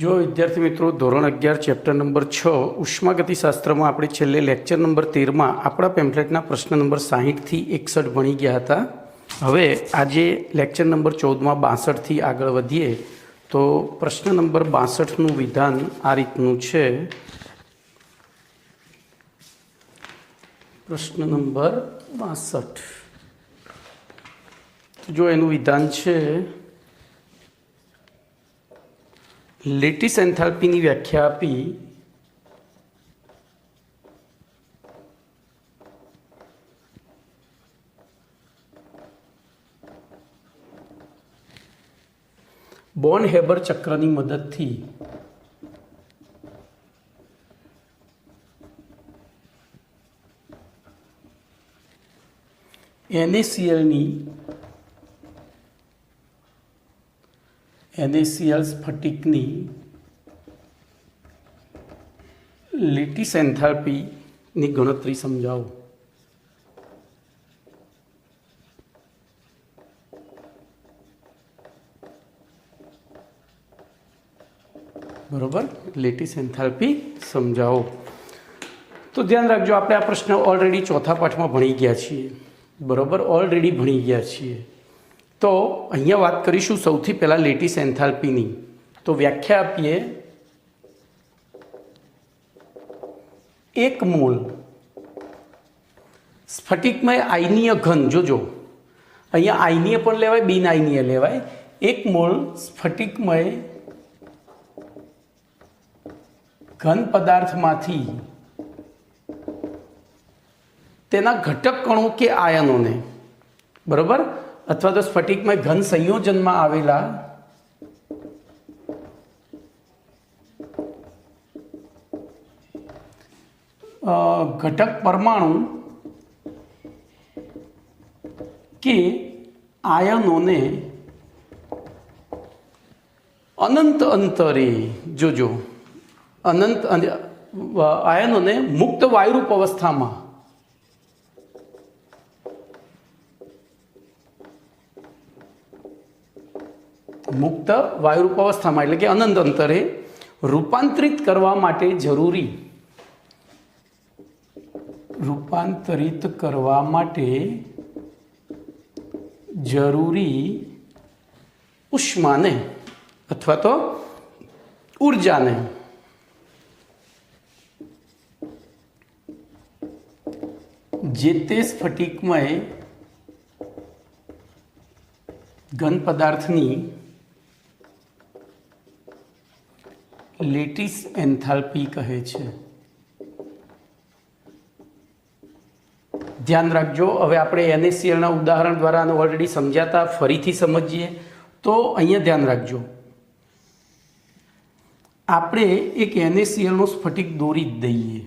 जो विद्यार्थी मित्रों धोरण 11 चैप्टर नंबर 6 उष्मागतिशास्त्र में આપણે છેલ્લે લેક્ચર નંબર 13 માં આપણા પેમ્ફલેટના પ્રશ્ન નંબર 60 થી 61 ભણી ગયા હતા। હવે આજે લેક્ચર નંબર 14 માં 62 થી આગળ વધીએ તો પ્રશ્ન નંબર 62 નું વિધાન આ રીતનું છે। પ્રશ્ન નંબર 62 તો જો એનું વિધાન છે લેટિસ એન્થાલ્પીની વ્યાખ્યા આપી બોર્ન હેબર ચક્રની મદદથી NaCl સ્ફટિકની લેટિસ એન્થાલ્પીની ગણતરી સમજાવો। બરોબર, લેટિસ એન્થાલ્પી સમજાવો। તો ધ્યાન રાખજો, આપણે આ પ્રશ્ન ઓલરેડી ચોથા પાઠમાં ભણી ગયા છીએ। બરોબર, ઓલરેડી ભણી ગયા છીએ। તો અહીંયા વાત કરીશું સૌથી પહેલાં લેટિસ એન્થાલ્પીની। તો વ્યાખ્યા આપીએ, એક મોલ સ્ફટિકમય આયનીય ઘન, જોજો અહીંયા આયનીય પણ લેવાય, બિન આયનીય લેવાય। એક મોલ સ્ફટિકમય ઘન પદાર્થમાંથી તેના ઘટક કણો કે આયનોને, બરાબર, અથવા તો સ્ફટિકમય ઘન સંયોજનમાં આવેલા ઘટક પરમાણુ કે આયનોને અનંત અંતરે, જોજો અનંત આયનોને મુક્ત વાયુરૂપ અવસ્થામાં મુક્ત વાયુરૂપ અવસ્થામાં એટલે કે અનંત અંતરે રૂપાંતરિત કરવા માટે જરૂરી ઉષ્માને અથવા તો ઉર્જાને જે તે સ્ફટિકમય ઘન પદાર્થની લેટિસ એન્થાલ્પી કહે છે। ધ્યાન રાખજો, હવે આપણે NaClના ઉદાહરણ દ્વારા આને ઓલરેડી સમજ્યા હતા, ફરીથી સમજીએ તો અહીંયા ધ્યાન રાખજો, આપણે એક NaClનો સ્ફટિક દોરી જ દઈએ।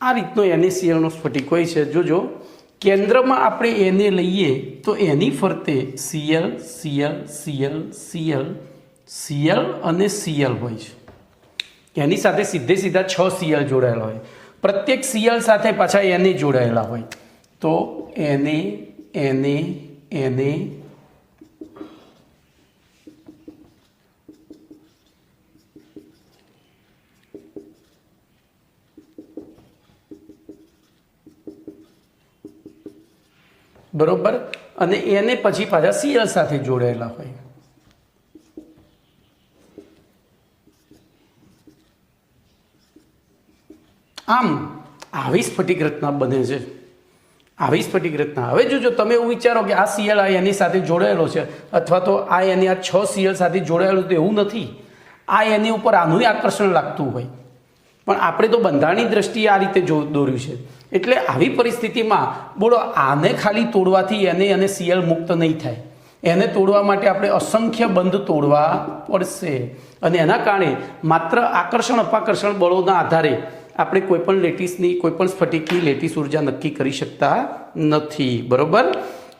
આ રીતનો NaClનો સ્ફટિક હોય છે। જોજો, કેન્દ્રમાં આપણે એને લઈએ તો એની ફરતે Cl Cl Cl Cl Cl અને Cl હોય છે। એની સાથે સીધે સીધા 6 Cl જોડાયેલા હોય, પ્રત્યેક Cl સાથે પાછા Na જોડાયેલા હોય। તો Na Na Na બરોબર, અને એને પછી પાછા Cl સાથે જોડાયેલા હોય। આમ આવી સ્ફટિક રચના બને છે। આવી સ્ફટિક રચના. હવે જો તમે એવું વિચારો કે આ Cl આ એની સાથે જોડાયેલો છે અથવા તો આ એની આ 6 Cl સાથે જોડાયેલું, તો એવું નથી. આ એની ઉપર આનું આકર્ષણ લાગતું હોય, પણ આપણે તો બંધારણની દ્રષ્ટિએ આ રીતે દોર્યું છે. એટલે આવી પરિસ્થિતિમાં બોલો, આને ખાલી તોડવાથી એને Cl મુક્ત નહીં થાય. એને તોડવા માટે આપણે અસંખ્ય બંધ તોડવા પડશે, અને એના કારણે માત્ર આકર્ષણ અપાકર્ષણ બળોના આધારે આપણે કોઈપણ લેટીસની, કોઈપણ સ્ફટિકની લેટીસ ઉર્જા નક્કી કરી શકતા નથી. બરાબર?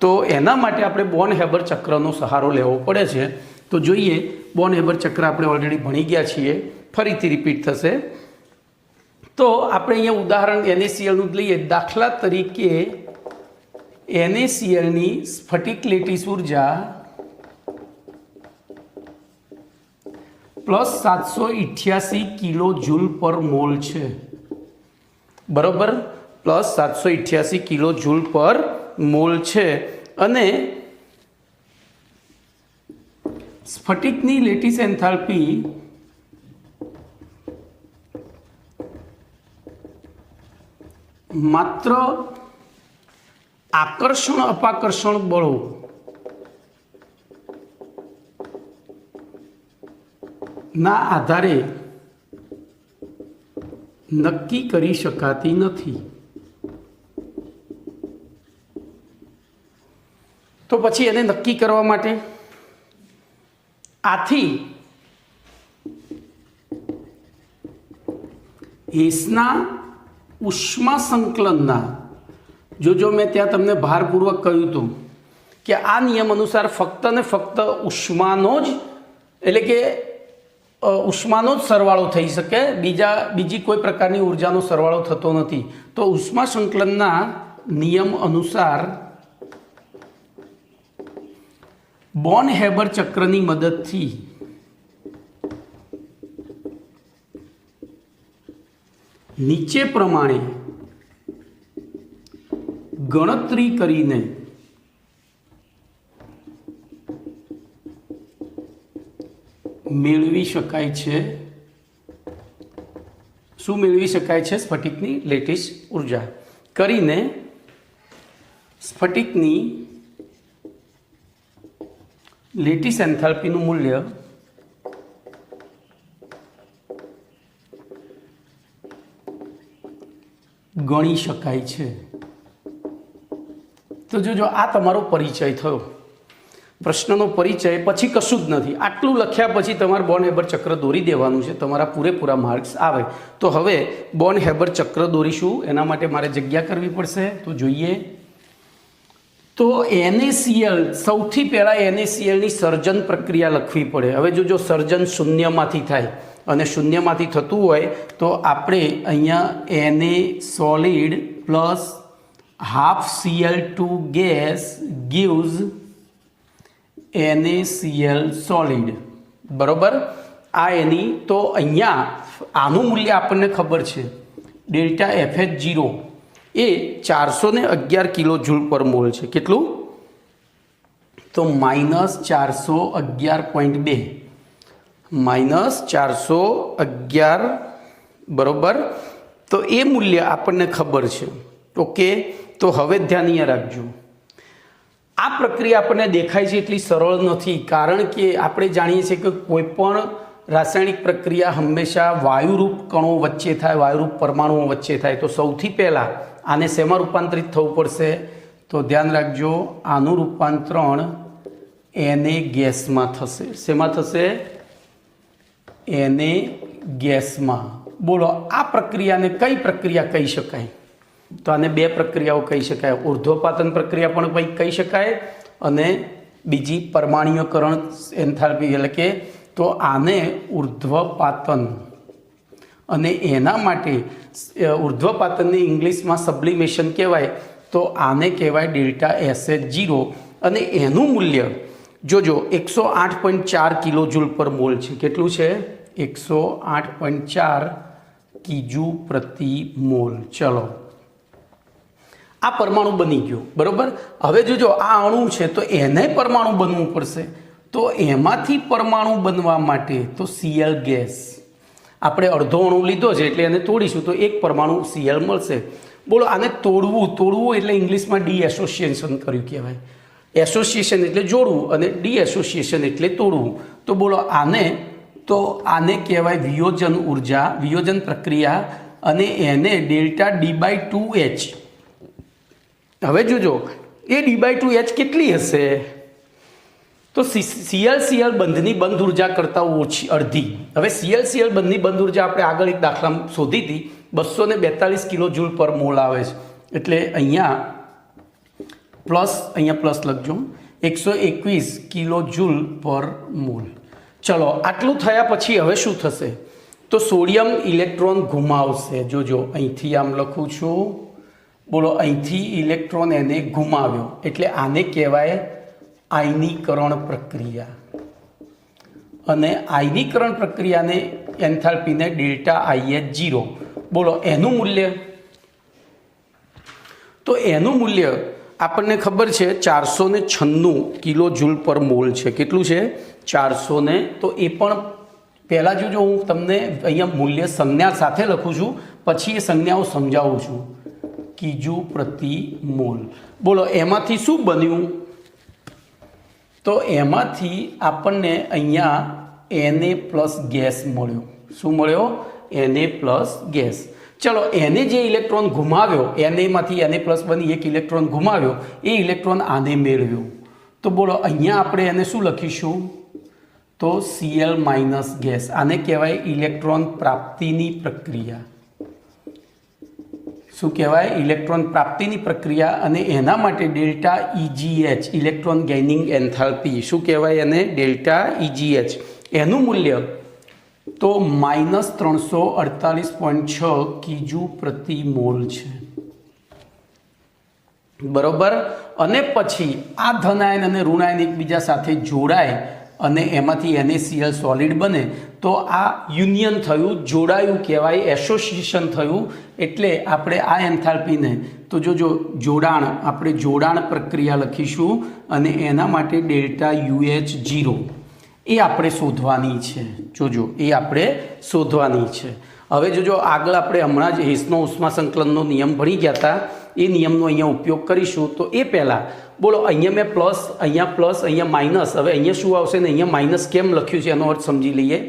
તો એના માટે આપણે બોર્ન હેબર ચક્રનો સહારો લેવો પડે છે. તો જોઈએ, બોર્ન હેબર ચક્ર આપણે ઓલરેડી ભણી ગયા છીએ, ફરીથી રિપીટ થશે. તો આપણે અહીંયા ઉદાહરણ NaClનું લઈએ. દાખલા તરીકે NaClની સ્ફટિક લેટીસ ઉર્જા પ્લસ 788 કિલો જૂલ પર મોલ છે. બરોબર? પ્લસ 788 કિલો જૂલ પર મોલ છે. અને સ્ફટિકની લેટીસ એન્થાલ્પી માત્ર આકર્ષણ અપાકર્ષણ બળો ના આધારે નક્કી કરી શકાતી નથી. તો પછી એને નક્કી કરવા માટે આથી હેસના ઉષ્મા સંકલનના, જો મેં ત્યાં તમને ભારપૂર્વક કહ્યું હતું કે આ નિયમ અનુસાર ફક્ત ને ફક્ત ઉષ્માનો જ, એટલે કે ઉષ્માનો જ સરવાળો થઈ શકે, બીજી કોઈ પ્રકારની ઉર્જાનો સરવાળો થતો નથી. તો ઉષ્મા સંકલનના નિયમ અનુસાર બોર્ન હેબર ચક્રની મદદથી નીચે પ્રમાણે ગણતરી કરીને મેળવી શકાય છે. શું મેળવી શકાય છે? સ્ફટિકની લેટીસ ઉર્જા કરીને સ્ફટિકની લેટીસ એન્થાલ્પીનું મૂલ્ય ગણી શકાય છે. તો જો આ તમારો પરિચય થયો, પ્રશ્નનો પરિચય. પછી કશું જ નથી. આટલું લખ્યા પછી તમારે બોર્ન હેબર ચક્ર દોરી દેવાનું છે, તમારા પૂરેપૂરા માર્ક્સ આવે. તો હવે બોર્ન હેબર ચક્ર દોરીશું, એના માટે મારે જગ્યા કરવી પડશે. તો જોઈએ, તો NaCl, સૌથી પહેલાં NaClની સર્જન પ્રક્રિયા લખવી પડે. હવે જો સર્જન શૂન્યમાંથી થાય અને શૂન્યમાંથી થતું હોય તો આપણે અહીંયા Na solid plus half Cl2 gas gives NaCl solid. બરોબર? આ એની, તો અહીંયા આનું મૂલ્ય આપણને ખબર છે, ડેલ્ટા FH0 એ 411 કિલો જૂલ પર મોલ છે. કેટલું? તો -411.2 -411. બરોબર? તો એ મૂલ્ય આપણને ખબર છે. ઓકે, તો હવે ધ્યાન અહીંયા રાખજો. આ પ્રક્રિયા આપણને દેખાય છે એટલી સરળ નથી, કારણ કે આપણે જાણીએ છીએ કે કોઈ પણ રાસાયણિક પ્રક્રિયા હંમેશા વાયુરૂપ કણો વચ્ચે થાય, વાયુરૂપ પરમાણુઓ વચ્ચે થાય. તો સૌથી પહેલાં આને શેમાં રૂપાંતરિત થવું પડશે? તો ધ્યાન રાખજો, આનું રૂપાંતરણ Na ગેસમાં થશે. શેમાં થશે? Na ગેસમાં. બોલો, આ પ્રક્રિયાને કઈ પ્રક્રિયા કહી શકાય? તો આને બે પ્રક્રિયાઓ કહી શકાય. ઉર્ધ્વપાતન પ્રક્રિયા પણ કહી શકાય, અને બીજી પરમાણ્વીયકરણ એન્થાલ્પી, એટલે કે તો આને ઉર્ધ્વપાતન. અને એના માટે ઉર્ધ્વપાતનને ઇંગ્લિશમાં સબ્લિમેશન કહેવાય. તો આને કહેવાય ડેલ્ટા SH0. અને એનું મૂલ્ય જોજો 108.4 કિલો જૂલ પર મોલ છે. કેટલું છે? 108.4 કિજુ પ્રતિ મોલ. ચલો, આ પરમાણુ બની ગયો. બરોબર? હવે જો આ અણુ છે તો એને પરમાણુ બનવું પડશે. તો એમાંથી પરમાણુ બનવા માટે તો Cl ગેસ, આપણે અડધો અણુ લીધો છે એટલે એને તોડીશું તો એક પરમાણુ Cl મળશે. બોલો આને તોડવું એટલે ઇંગ્લિશમાં ડીએસોસિએશન કર્યું કહેવાય. એસોસિએશન એટલે જોડવું અને ડીએસોસિએશન એટલે તોડવું. તો બોલો આને કહેવાય વિયોજન ઉર્જા, વિયોજન પ્રક્રિયા, અને એને ડેલ્ટા D/2H. હવે જોજો એ D/2H કેટલી હશે? તો Cl બંધની બંધ ઉર્જા કરતાં ઓછી, અડધી. હવે Cl બંધની બંધ ઉર્જા આપણે આગળ એક દાખલામાં શોધી હતી, 242 કિલો જૂલ પર મોલ આવે છે. એટલે અહીંયા પ્લસ લખજો, 121 કિલો જૂલ પર મોલ. ચલો આટલું થયા પછી હવે શું થશે? તો સોડિયમ ઇલેક્ટ્રોન ગુમાવશે. જોજો અહીંથી આમ લખું છું, બોલો અહીંથી ઇલેક્ટ્રોન એને ગુમાવ્યો એટલે આને કહેવાય આયનીકરણ પ્રક્રિયા. અને આયનીકરણ પ્રક્રિયાને એન્થાલ્પીને ડેલ્ટા IH0. બોલો એનું મૂલ્ય, તો એનું મૂલ્ય આપણને ખબર છે 496 કિલો જૂલ પર મોલ છે. કેટલું છે? 400 તો એ પણ પહેલાં જોજો હું તમને અહીંયા મૂલ્ય સંજ્ઞા સાથે લખું છું, પછી એ સંજ્ઞાઓ સમજાવું છું. કિજુ પ્રતિ મોલ. બોલો એમાંથી શું બન્યું? તો એમાંથી આપણને અહીંયા Na+ ગેસ મળ્યો. શું મળ્યો? Na+ gas. ચલો એને જે ઇલેક્ટ્રોન ગુમાવ્યો, એનેમાંથી Na+ બની એક ઇલેક્ટ્રોન ગુમાવ્યો, એ ઇલેક્ટ્રોન આને મેળવ્યો. તો બોલો અહીંયા આપણે એને શું લખીશું? તો Cl- ગેસ. આને કહેવાય ઇલેક્ટ્રોન પ્રાપ્તિની પ્રક્રિયા. શું કહેવાય? ઇલેક્ટ્રોન પ્રાપ્તિની પ્રક્રિયા. અને એના માટે ડેલ્ટા EGH, ઇલેક્ટ્રોન ગેઇનિંગ એન્થાલ્પી. શું કહેવાય એને? Delta EGH. એનું મૂલ્ય તો -348.6 કિજુ પ્રતિ મોલ છે. બરોબર. અને પછી આ ધનાયન અને ઋણાયન એકબીજા સાથે જોડાય અને એમાંથી NaCl સોલિડ બને તો આ યુનિયન થયું, જોડાયું કહેવાય, એસોસિએશન થયું. એટલે આપણે આ એન્થાલ્પીને તો જોડાણ, આપણે જોડાણ પ્રક્રિયા લખીશું અને એના માટે ડેલ્ટા UH0 એ આપણે શોધવાની છે. જોજો એ આપણે શોધવાની છે. હવે જોજો આગળ આપણે હમણાં જ હેસનો ઉષ્મા સંકલનનો નિયમ ભણી ગયા હતા, એ નિયમનો અહીંયા ઉપયોગ કરીશું. તો એ પહેલાં બોલો અહીંયા મેં પ્લસ, અહીંયા માઇનસ. હવે અહીંયા શું આવશે ને અહીંયા માઇનસ કેમ લખ્યું છે એનો અર્થ સમજી લઈએ.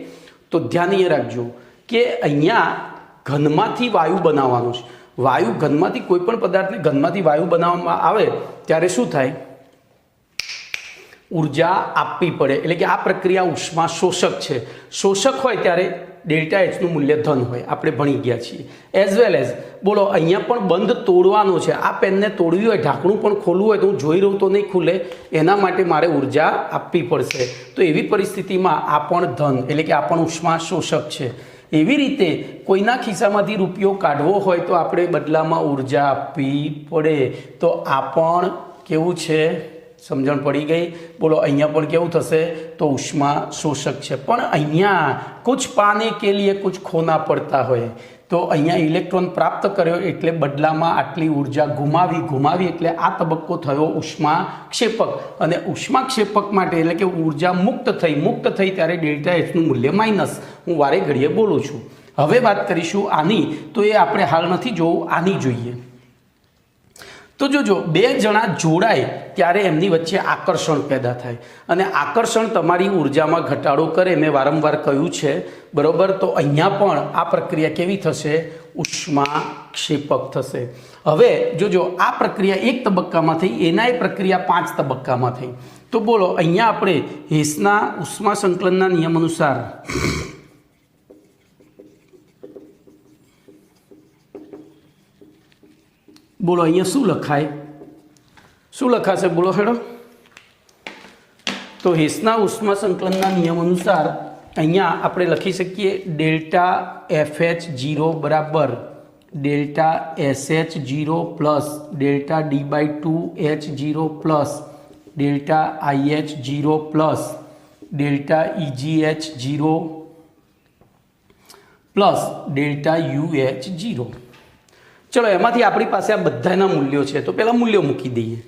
તો ધ્યાન એ રાખજો કે અહીંયા ઘનમાંથી વાયુ બનાવવાનો છે. વાયુ ઘનમાંથી કોઈ પણ પદાર્થને ઘનમાંથી વાયુ બનાવવામાં આવે ત્યારે શું થાય? ઉર્જા આપવી પડે. એટલે કે આ પ્રક્રિયા ઉષ્મા શોષક છે. શોષક હોય ત્યારે ડેલ્ટા Hનું મૂલ્ય ધન હોય. આપણે ભણી ગયા છીએ. એઝ વેલ એઝ બોલો અહીંયા પણ બંધ તોડવાનો છે. આ પેનને તોડવી હોય, ઢાંકણું પણ ખોલવું હોય તો હું જોઈ રહું તો નહીં ખુલે, એના માટે મારે ઉર્જા આપવી પડશે. તો એવી પરિસ્થિતિમાં આ પણ ધન, એટલે કે આ પણ ઉષ્મા શોષક છે. એવી રીતે કોઈના ખિસ્સામાંથી રૂપિયો કાઢવો હોય તો આપણે બદલામાં ઉર્જા આપવી પડે. તો આ પણ કેવું છે? સમજણ પડી ગઈ? બોલો અહીંયા પણ કેવું થશે? તો ઉષ્મા શોષક છે. પણ અહીંયા કુછ પાને કે લીએ કુછ ખોના પડતા હોય. તો અહીંયા ઇલેક્ટ્રોન પ્રાપ્ત કર્યો એટલે બદલામાં આટલી ઉર્જા ગુમાવી એટલે આ તબક્કો થયો ઉષ્મા ક્ષેપક. અને ઉષ્મા ક્ષેપક માટે એટલે કે ઉર્જા મુક્ત થઈ ત્યારે ડેલ્ટા Hનું મૂલ્ય માઇનસ. હું વારે ઘડીએ બોલું છું. હવે વાત કરીશું આની. તો એ આપણે હાલ નથી જોવું, આની જોઈએ. તો જોજો બે જણા જોડાય ત્યારે એમની વચ્ચે આકર્ષણ પેદા થાય અને આકર્ષણ તમારી ઉર્જામાં ઘટાડો કરે. મેં વારંવાર કહ્યું છે, બરોબર. તો અહીંયા પણ આ પ્રક્રિયા કેવી થશે? ઉષ્મા ક્ષેપક થશે. હવે જોજો આ પ્રક્રિયા એક તબક્કામાં થઈ, એના એ પ્રક્રિયા 5 તબક્કામાં થઈ. તો બોલો અહીંયા આપણે હેસના ઉષ્મા સંકલનના નિયમ અનુસાર બોલો અહીંયા શું લખાય? શું લખાશે? બોલો હેડો. તો હેસના ઉષ્મા સંકલનના નિયમ અનુસાર અહીંયા આપણે લખી શકીએ ડેલ્ટા FH0 બરાબર delta SH0 plus delta D/2H0 plus delta IH0 plus delta EGH0 plus delta UH0. ચલો એમાંથી આપણી પાસે આ બધાના મૂલ્યો છે. તો પહેલાં મૂલ્યો મૂકી દઈએ.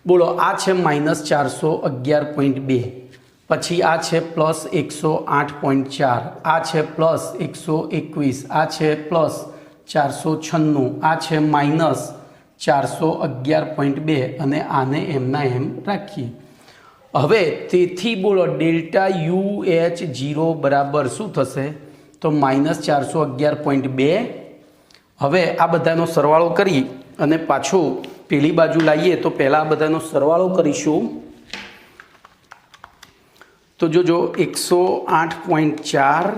બોલો આ છે -411.2, પછી આ છે +108.4, આ છે +121, આ છે 496 આ છે -411.2 અને આને એમના એમ રાખીએ। હવે તેથી બોલો ડેલ્ટા UH0 બરાબર શું થશે તો -411.2। હવે આ બધાનો સરવાળો કરી અને પાછું પેલી બાજુ લાવીએ તો પહેલાં આ બધાનો સરવાળો કરીશું તો જોજો 108.4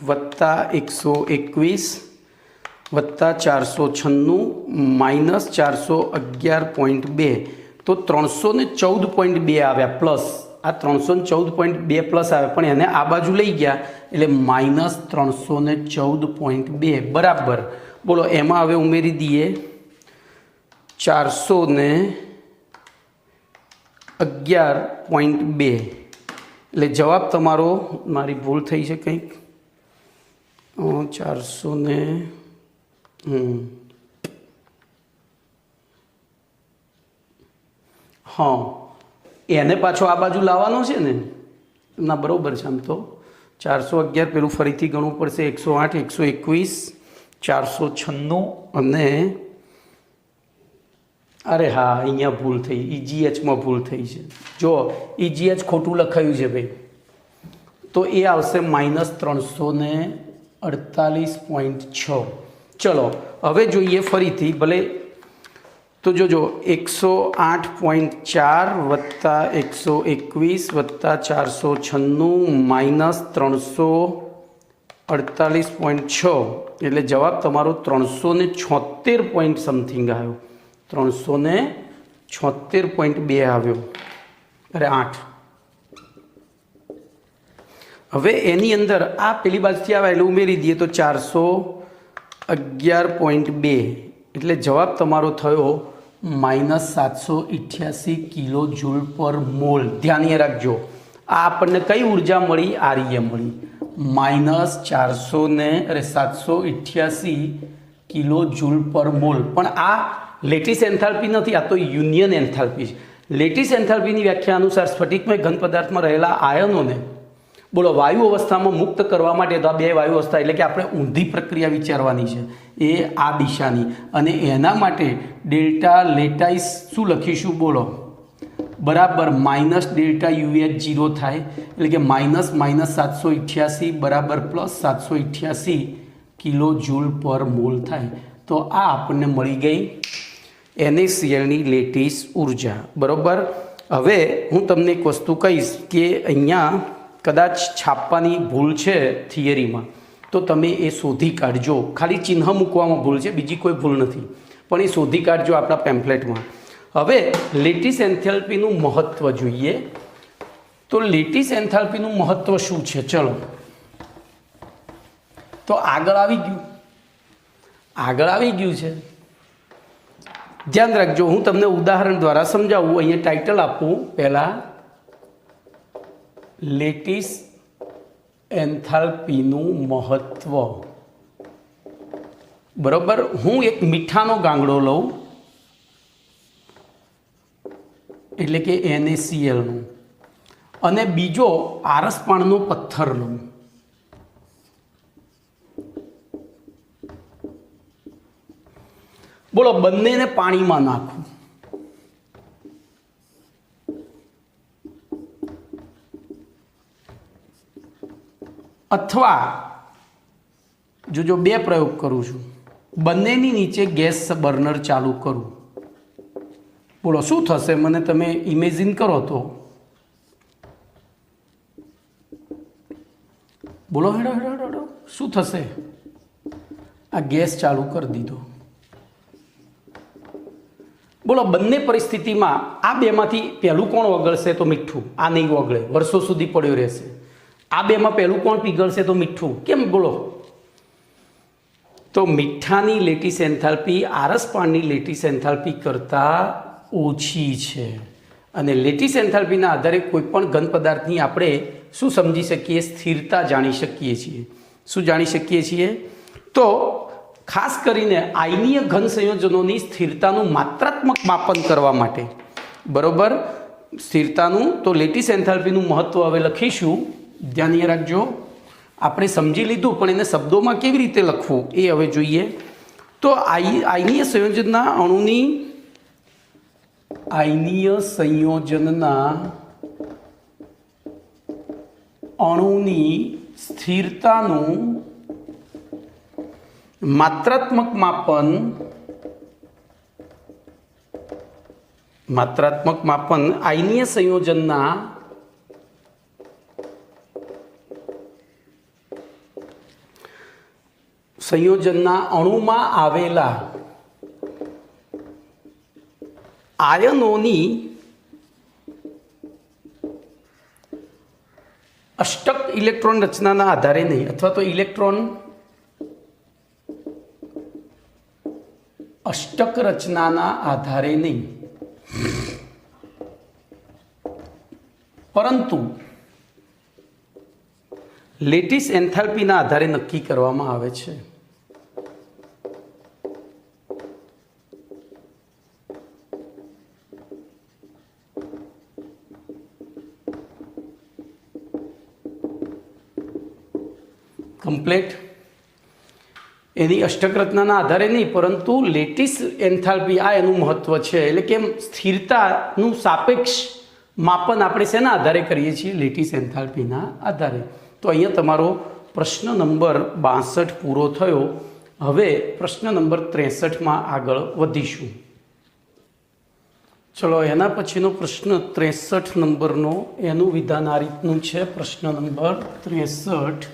વત્તા 121 વત્તા 496 -411.2 તો 314.2 આવ્યા પ્લસ આ 314.2 પ્લસ આવે પણ એને આ બાજુ લઈ ગયા એટલે -314.2 બરાબર બોલો એમાં હવે ઉમેરી દઈએ 411.2 એટલે જવાબ તમારો મારી ભૂલ થઈ છે કંઈક 400 हाँ એને પાછો આ બાજુ લાવવાનો છે ને ના બરોબર છે આમ તો 411 પેલું ફરીથી ગણવું પડશે 108 121 496 અને અરે હા અહીંયા ભૂલ થઈ EGHમાં ભૂલ થઈ છે જો EGH ખોટું લખાયું છે ભાઈ તો એ આવશે -348.6। ચલો હવે જોઈએ ફરીથી ભલે તો જોજો 108.4 વત્તા 121 વત્તા 496 -348.6 એટલે જવાબ તમારો 376 પોઈન્ટ સમથિંગ આવ્યો 376.2 આવ્યો અરે 8। હવે એની અંદર આ પેલી બાજુથી આવે એટલે ઉમેરી દઈએ તો 411.2 એટલે જવાબ તમારો થયો -788 કિલો જૂલ પર મોલ। ધ્યાન રાખજો આ આપણને કઈ ઉર્જા મળી આર્ય મળી -788 કિલો જૂલ પર મોલ પણ આ લેટિસ એન્થાલ્પી નથી આ તો યુનિયન એન્થાલ્પી છે। લેટિસ એન્થાલ્પીની વ્યાખ્યા અનુસાર સ્ફટિકમય ઘન પદાર્થમાં રહેલા આયનોને બોલો વાયુ અવસ્થામાં મુક્ત કરવા માટે તો આ બે વાયુ અવસ્થા એટલે કે આપણે ઊંધી પ્રક્રિયા વિચારવાની છે એ આ દિશાની અને એના માટે ડેલ્ટા લેટાઇસ શું લખીશું બોલો બરાબર -ΔUH0 થાય એટલે કે -788 બરાબર +788 કિલો જૂલ પર મોલ થાય તો આ આપણને મળી ગઈ NaClની લેટિસ ઉર્જા બરાબર। હવે હું તમને એક વસ્તુ કહીશ કે અહીંયા કદાચ છાપવાની ભૂલ છે થિયરીમાં તો તમે એ શોધી કાઢજો ખાલી ચિહ્ન મૂકવામાં ભૂલ છે બીજી કોઈ ભૂલ નથી પણ એ શોધી કાઢજો આપણા પેમ્ફલેટમાં। હવે લેટિસ એન્થાલ્પીનું મહત્ત્વ જોઈએ તો લેટિસ એન્થાલ્પીનું મહત્ત્વ શું છે ચલો તો આગળ આવી ગયું છે ધ્યાન રાખજો હું તમને ઉદાહરણ દ્વારા સમજાવું અહીંયા ટાઇટલ આપું પહેલાં લેટિસ એન્થાલ્પીનું મહત્વ બરોબર। હું એક મીઠાનો ગાંગડો લઉં એટલે કે NaClનું અને બીજો આરસ પાણનો પથ્થર લઉં બોલો બંનેને પાણીમાં નાખું અથવા જો બે પ્રયોગ કરું છું બંનેની નીચે ગેસ બર્નર ચાલુ કરું બોલો શું થશે મને તમે ઇમેજિન કરો તો બોલો હેડો શું થશે આ ગેસ ચાલુ કરી દીધો બોલો બંને પરિસ્થિતિમાં આ બેમાંથી પહેલું કોણ ઓગળશે તો મીઠું આ નહીં ઓગળે વર્ષો સુધી પડ્યો રહેશે આ બેમાં પહેલું કોણ પીગળશે તો મીઠું કેમ બોલો તો મીઠાની લેટિસ એન્થાલ્પી આરસ પાણની લેટિસ એન્થાલ્પી કરતાં ઓછી છે અને લેટિસ એન્થાલ્પીના આધારે કોઈ પણ ઘન પદાર્થની આપણે શું સમજી શકીએ સ્થિરતા જાણી શકીએ છીએ શું જાણી શકીએ છીએ તો ખાસ કરીને આયનીય ઘન સંયોજનોની સ્થિરતાનું માત્રાત્મક માપન કરવા માટે બરોબર સ્થિરતાનું તો લેટિસ એન્થાલ્પીનું મહત્ત્વ હવે લખીશું ધ્યાન રાખજો આપણે સમજી લીધું પણ એને શબ્દોમાં કેવી રીતે લખવું એ હવે જોઈએ तो आयनीय संयोजनना अणुनी आयनीय संयोजनना अणुनी स्थिरतानुं मात्रात्मक मापन आयनीय संयोजनना अणुमां आवेला आयनोनी अष्टक इलेक्ट्रॉन रचनाना आधारे नहीं, अथवा तो इलेक्ट्रॉन अष्टक रचनाना आधारे नहीं, परंतु लेटिस एन्थाल्पीना आधारे नक्की करवामां आवे छे। कम्प्लीट एनी अष्टक रचनाना आधारे नहीं, परंतु लेटिस एन्थाल्पी आ एनु महत्व है। एटले के स्थिरतानुं सापेक्ष मापन आपणे शेना आधारे करीए छीए? लेटिस एन्थाल्पीना आधारे। तो अहींया तमारो प्रश्न नंबर 62 पूरो थयो। हवे प्रश्न नंबर 63 में आगळ वधीशुं। चलो एना पछीनो प्रश्न 63 नंबरनो एनुं विधान आ रीतनुं छे। प्रश्न नंबर 63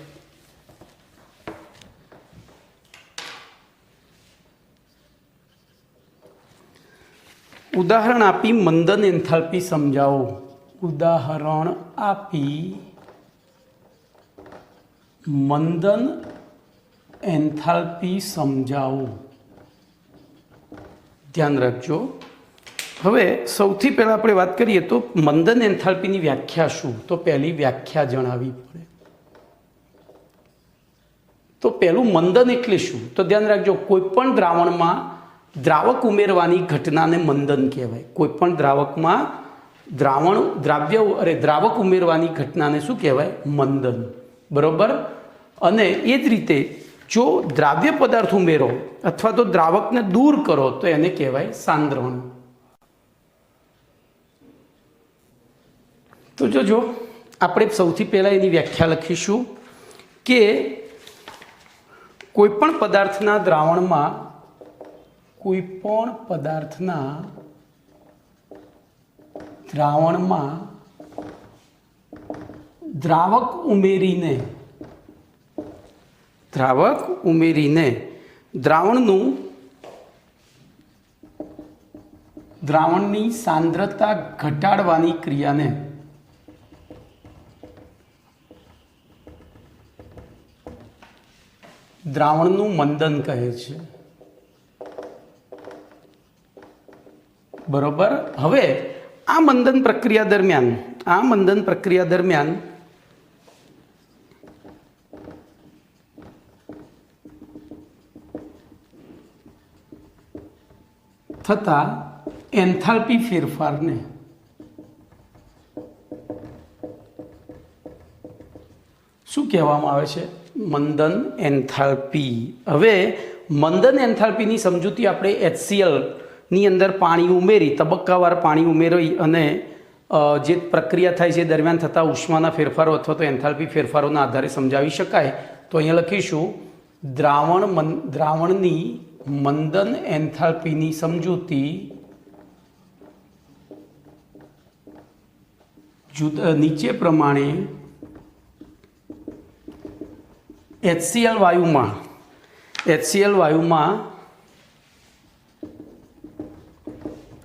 उदाहरण आपी मंदन एन्थाल्पी समझाओ। उदाहरण आपी मंदन एन्थाल्पी समझाओ। ध्यान रखजो। हवे सौथी पहला आपणे वात करीए तो मंदन एन्थाल्पीनी व्याख्या शुं? तो पहली व्याख्या जणावी पड़े। तो पहलू मंदन एटले शुं? तो ध्यान रखजो, कोईपण द्रावणमां द्रावक उमेरवानी घटनाने मंदन कहेवाय। कोईपण द्रावकमां द्रावक उमेरवानी घटनाने शुं कहेवाय? मंदन। बरोबर। अने ए ज रीते जो द्राव्य पदार्थ उमेरो अथवा तो द्रावकने दूर करो तो एने कहेवाय सांद्रण। तो जो आपणे सौथी पहला एनी व्याख्या लखीशुं के कोईपण पदार्थना द्रावणमां कोईपण पदार्थना द्रावणमां द्रावक उमेरीने द्रावणनी सांद्रता घटाडवानी क्रियाने द्रावणनुं मंदन कहे छे। बरोबर। हवे आ मंदन प्रक्रिया दरमियान थता एन्थाल्पी फेरफार ने शुं कहेवामां आवे छे? मंदन एन्थाल्पी। हवे मंदन एन्थाल्पीनी समजूती आपणे HCl नी अंदर पाणी उमेरी, तबक्कावार पाणी उमेरी अने जे प्रक्रिया थाय छे दरमियान थता उष्माना फेरफारो अथवा तो एन्थाल्पी फेरफारोना आधारे समजावी शकाय। तो अहींया लखीशुं द्रावणनी मंदन एन्थाल्पीनी समजूती नीचे प्रमाणे HCl वायुमां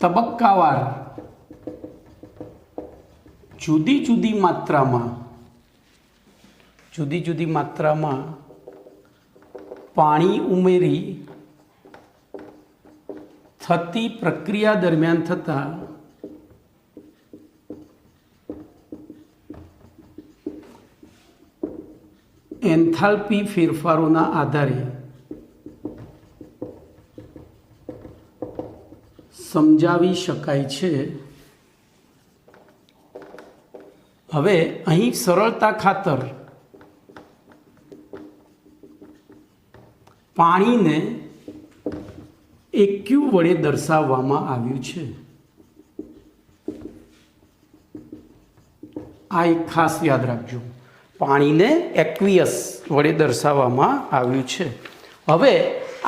तबक्कावार जुदी जुदी मात्रामां पाणी उमेरी थती प्रक्रिया दरमियान थता एन्थाल्पी फेरफारोना आधारे समजावी शकाय छे। हवे अहीं सरलता खातर पाणीने એક્યુ વડે દર્શાવવામાં આવ્યું છે। આ એક ખાસ યાદ રાખજો, પાણીને એક્વિયસ વડે દર્શાવવામાં આવ્યું છે। હવે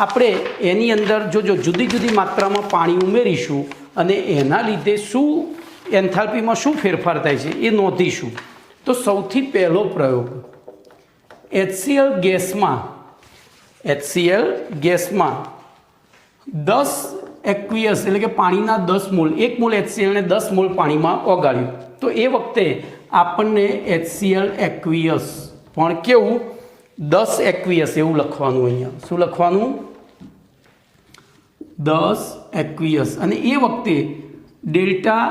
આપણે એની અંદર જો જુદી જુદી માત્રામાં પાણી ઉમેરીશું અને એના લીધે શું એન્થાલ્પીમાં શું ફેરફાર થાય છે એ નોંધીશું। તો સૌથી પહેલો પ્રયોગ, HCl ગેસમાં 10 એક્વિયસ એટલે કે પાણીના 10 મોલ, 1 મોલ HCl ને 10 મોલ પાણીમાં ઓગાળ્યું, તો એ વખતે આપણને HCl એક્વિયસ પણ કેવું 10 એક્વિયસ એવું લખવાનું, અહીંયા શું લખવાનું 10 એક્વિયસ। અને એ વખતે ડેલ્ટા,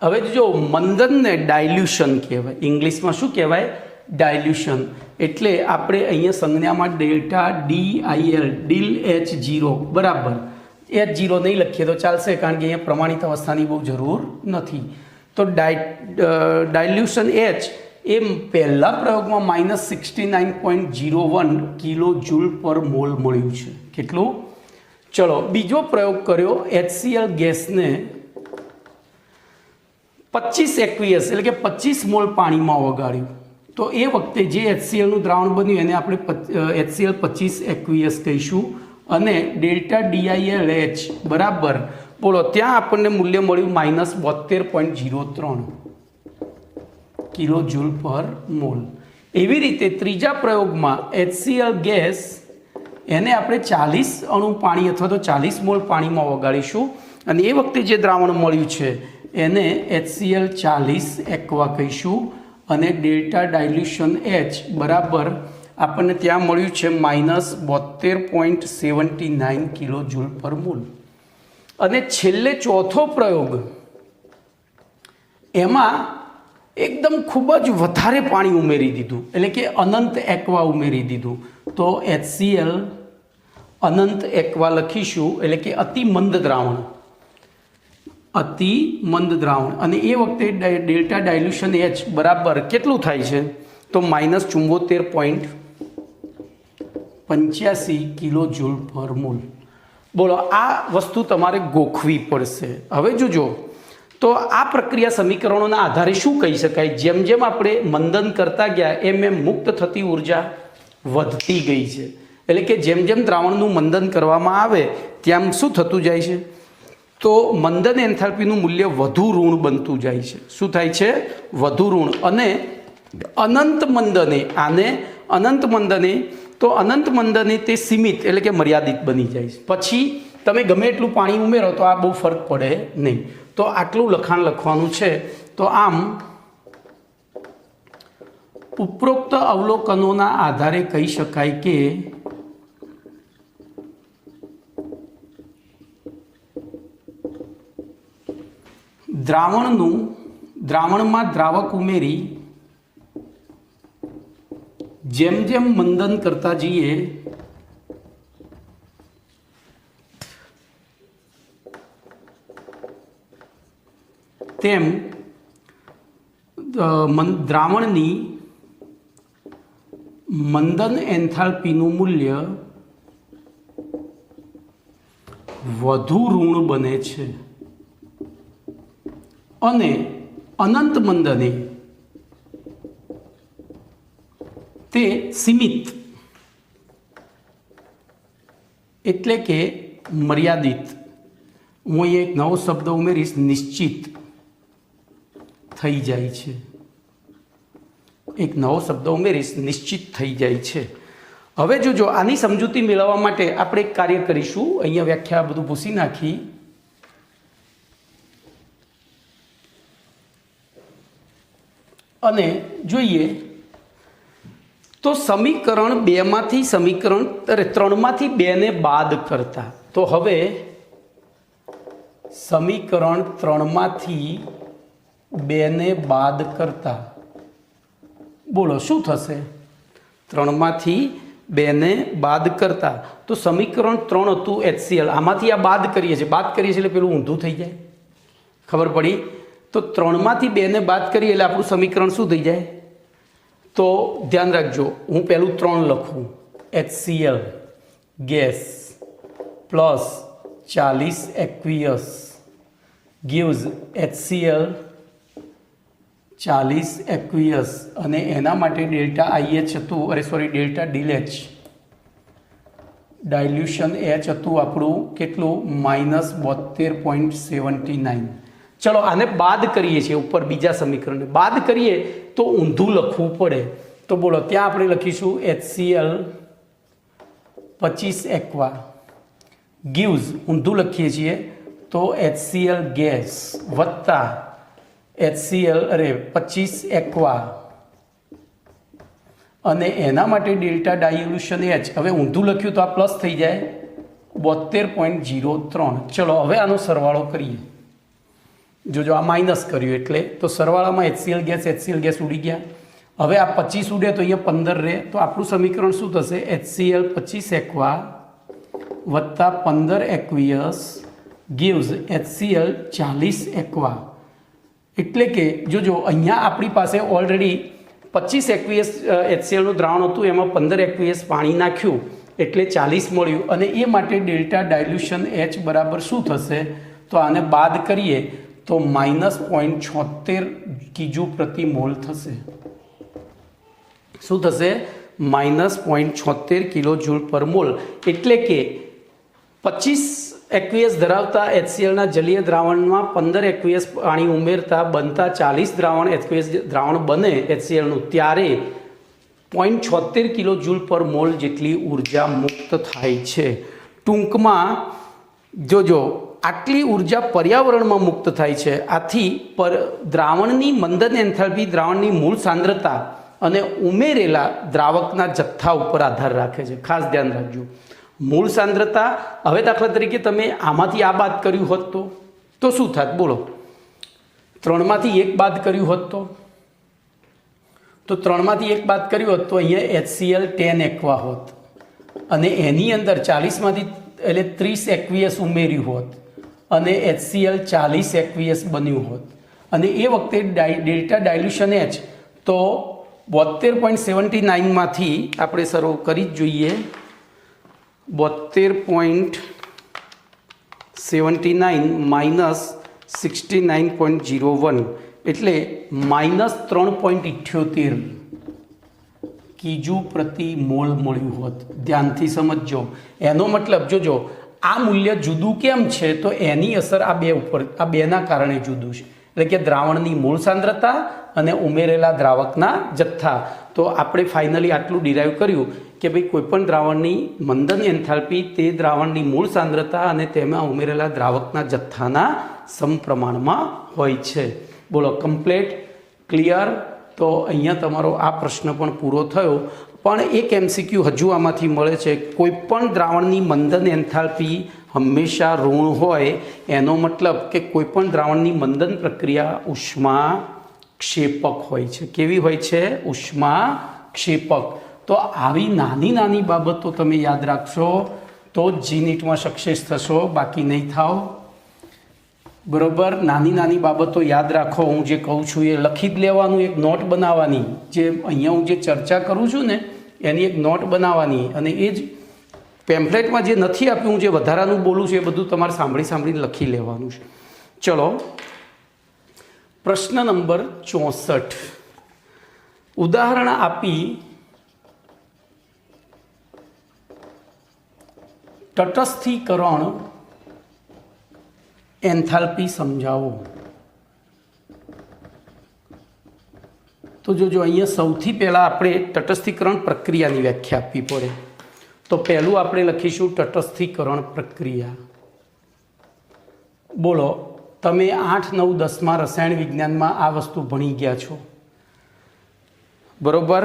હવે જો મંદનને ડાયલ્યુશન કહેવાય, ઇંગ્લિશમાં શું કહેવાય ડાયલ્યુશન, એટલે આપણે અહીંયા સંજ્ઞામાં ડેલ્ટા DIL ડીલ H0 બરાબર, H0 નહીં લખીએ તો ચાલશે કારણ કે અહીંયા પ્રમાણિત અવસ્થાની બહુ જરૂર નથી। તો ડાયલ્યુશન H એ પહેલા પ્રયોગમાં -69.01 કિલો જૂલ પર મોલ મળ્યું છે। કેટલું? ચલો બીજો પ્રયોગ કર્યો, HCl ગેસને 25 એક્વિયસ એટલે કે 25 મોલ પાણીમાં ઓગાળ્યું, તો એ વખતે જે HClનું દ્રાવણ બન્યું એને આપણે HCl 25 એક્વિયસ કહીશું। અને ડેલ્ટા DILH બરાબર, બોલો ત્યાં આપણને મૂલ્ય મળ્યું -72.03 કિલો જૂલ પર મોલ। એવી રીતે ત્રીજા પ્રયોગમાં HCl ગેસ એને આપણે 40 અણુ પાણી અથવા તો 40 મોલ પાણીમાં ઓગાળીશું અને એ વખતે જે દ્રાવણ મળ્યું છે એને HCl 40 એક્વા કહીશું અને ડેલ્ટા ડાયલ્યુશન H બરાબર આપણને ત્યાં મળ્યું છે -72.79 કિલો જૂલ પર મોલ। અને છેલ્લે ચોથો પ્રયોગ, એમાં એકદમ ખૂબ જ વધારે પાણી ઉમેરી દીધું એટલે કે અનંત એક્વા ઉમેરી દીધું, તો HCl અનંત એક્વા લખીશું એટલે કે અતિ મંદ દ્રાવણ, અને એ વખતે ડેલ્ટા ડાયલ્યુશન H બરાબર કેટલું થાય છે તો -74.85 કિલો જૂલ પર મોલ। બોલો આ વસ્તુ તમારે ગોખવી પડશે। હવે જોજો, તો આ પ્રક્રિયા સમીકરણોના આધારે શું કહી શકાય, જેમ જેમ આપણે મંદન કરતા ગયા એમ મુક્ત થતી ઉર્જા વધતી ગઈ છે, એટલે કે જેમ જેમ દ્રાવણનું મંદન કરવામાં આવે તેમ શું થતું જાય છે, તો મંદન એન્થાલ્પીનું મૂલ્ય વધુ ઋણ બનતું જાય છે। શું થાય છે? વધુ ઋણ। અને અનંત મંદને, આને અનંત મંદને, તો અનંત મંદને તે સીમિત એટલે કે મર્યાદિત બની જાય છે, પછી તમે ગમે એટલું પાણી ઉમેરો તો આ બહુ ફરક પડે નહીં। તો આટલું લખાણ લખવાનું છે। તો આમ ઉપરોક્ત અવલોકનોના આધારે કહી શકાય કે દ્રાવણમાં દ્રાવક ઉમેરી જેમ જેમ મંદન કરતા જઈએ તેમ દ્રાવણની મંદન એન્થાલ્પીનું મૂલ્ય વધુ ઋણ બને છે અને અનંત મંદને તે સીમિત એટલે કે મર્યાદિત, હું અહીં એક નવો શબ્દ ઉમેરીશ, નિશ્ચિત થઈ જાય છે। એક નવો શબ્દ ઉમેરીશ, નિશ્ચિત થઈ જાય છે। હવે જોજો, આની સમજૂતી મેળવવા માટે આપણે એક કાર્ય કરીશું, અહીંયા વ્યાખ્યા બધું ભૂસી નાખી, અને જોઈએ તો સમીકરણ 2માંથી સમીકરણ 3માંથી 2ને બાદ કરતા, તો હવે સમીકરણ 3માંથી 2ને બાદ કરતા બોલો શું થશે? 3માંથી 2ને બાદ કરતા તો સમીકરણ 3 હતું HCl, આમાંથી આ બાદ કરીએ છીએ એટલે પેલું ઊંધું થઈ જાય, ખબર પડી? તો 3માંથી 2ને બાદ કરીએ એટલે આપણું સમીકરણ શું થઈ જાય? તો ધ્યાન રાખજો, હું પહેલું 3 લખું, HCl gas plus 40 aqueous gives HCl 40 aqueous અને એના માટે ડેલ્ટા IH હતું, ડેલ્ટા ડીએચ ડાયલ્યુશન H હતું આપણું કેટલું -72.79. ચલો આને બાદ કરીએ છીએ, ઉપર બીજા સમીકરણને બાદ કરીએ તો ઊંધું લખવું પડે. તો બોલો ત્યાં આપણે લખીશું HCl 25 એક્વા gives ઊંધું લખીએ છીએ તો HCl ગેસ વત્તા HCl 25 એક્વા અને એના માટે ડેલ્ટા ડાયલ્યુશન H. હવે ઊંધું લખ્યું તો આ પ્લસ થઈ જાય 72.03. ચલો હવે આનો સરવાળો કરીએ. જો આ માઇનસ કર્યું એટલે તો સરવાળામાં HCl ગેસ ઉડી ગયા. હવે આ 25 ઉડે તો અહીંયા 15 રહે, તો આપણું સમીકરણ શું થશે? HCl 25 એક્વા વત્તા 15 એક્વિયસ gives HCl 40 એક્વા. એટલે કે જો અહીંયા આપણી પાસે ઓલરેડી 25 એક્વિયસ HClનું દ્રાવણ હતું, એમાં 15 એક્વિયસ પાણી નાખ્યું એટલે 40 મળ્યું અને એ માટે ડેલ્ટા ડાયલ્યુશન H બરાબર શું થશે? તો આને બાદ કરીએ તો -0.76 કિજુ પ્રતિ મોલ થશે. શું થશે? -0.76 કિલો જૂલ પર મોલ. એટલે કે 25 એક્વિયસ ધરાવતા HClના જલીય દ્રાવણમાં 15 એક્વિયસ પાણી ઉમેરતા બનતા 40 એક્વિયસ દ્રાવણ બને HClનું, ત્યારે 0.76 કિલો જૂલ પર મોલ જેટલી ઉર્જા મુક્ત થાય છે. ટૂંકમાં જોજો આટલી ઉર્જા પર્યાવરણમાં મુક્ત થાય છે. આથી દ્રાવણની મંદન એન્થાલ્પી દ્રાવણની મૂળ સાંદ્રતા અને ઉમેરેલા દ્રાવકના જથ્થા ઉપર આધાર રાખે છે. ખાસ ધ્યાન રાખજો. મૂળ સાંદ્રતા, હવે દાખલા તરીકે તમે આમાંથી આ બાદ કર્યું હોત તો શું થાત? બોલો. 3માંથી 1 બાદ કર્યું હોત તો 3માંથી 1 બાદ કર્યું હોત તો અહીંયા HCl 10 એક્વા હોત અને એની અંદર 40માંથી એટલે 30 એક્વિયસ ઉમેર્યું હોત અને HCl 40 એક્વિયસ બન્યું હોત અને એ વખતે ડેલ્ટા ડાયલ્યુશન H તો 72.79માંથી આપણે શરૂ કરી જ જોઈએ. 72.79 -69.01 એટલે -3.78 કિજુ પ્રતિ મોલ મળ્યું હોત. ધ્યાનથી સમજજો. એનો મતલબ જોજો આ મૂલ્ય જુદું કેમ છે? તો એની અસર આ બેના કારણે જુદું છે. એટલે કે દ્રાવણની મૂળ સાંદ્રતા અને ઉમેરેલા દ્રાવકના જથ્થા. તો આપણે ફાઇનલી આટલું ડિરાઈવ કર્યું કે ભાઈ કોઈપણ દ્રાવણની મંદન એન્થાલ્પી તે દ્રાવણની મૂળ સાંદ્રતા અને તેમાં ઉમેરેલા દ્રાવકના જથ્થાના સમપ્રમાણમાં હોય છે. બોલો, કમ્પ્લીટ ક્લિયર? તો અહીંયા તમારો આ પ્રશ્ન પણ પૂરો થયો. પણ એક MCQ હજુ આમાંથી મળે છે. કોઈપણ દ્રાવણની મંદન એન્થાલ્પી હંમેશા ઋણ હોય, એનો મતલબ કે કોઈપણ દ્રાવણની મંદન પ્રક્રિયા ઉષ્મા ક્ષેપક હોય છે. કેવી હોય છે? ઉષ્મા ક્ષેપક. તો આવી નાની બાબતો તમે યાદ રાખશો તો જ જીનીટમાં સક્સેસ થશો, બાકી નહીં થાવ. બરોબર? નાની બાબતો યાદ રાખો. હું જે કહું છું એ લખી જ લેવાનું, એક નોટ બનાવવાની. જે અહીંયા હું જે ચર્ચા કરું છું ને એની એક નોટ બનાવવાની અને એ જ પેમ્ફલેટમાં જે નથી આપ્યું, હું જે વધારાનું બોલું છું એ બધું તમારે સાંભળીને લખી લેવાનું છે. ચલો, પ્રશ્ન નંબર 64. ઉદાહરણ આપી તટસ્થીકરણ એન્થાલ્પી સમજાવો. તો જોજો અહીંયા સૌથી પહેલાં આપણે તટસ્થીકરણ પ્રક્રિયાની વ્યાખ્યા આપવી પડે. તો પહેલું આપણે લખીશું તટસ્થીકરણ પ્રક્રિયા. બોલો, તમે 8, 9, 10માં રસાયણ વિજ્ઞાનમાં આ વસ્તુ ભણી ગયા છો, બરોબર?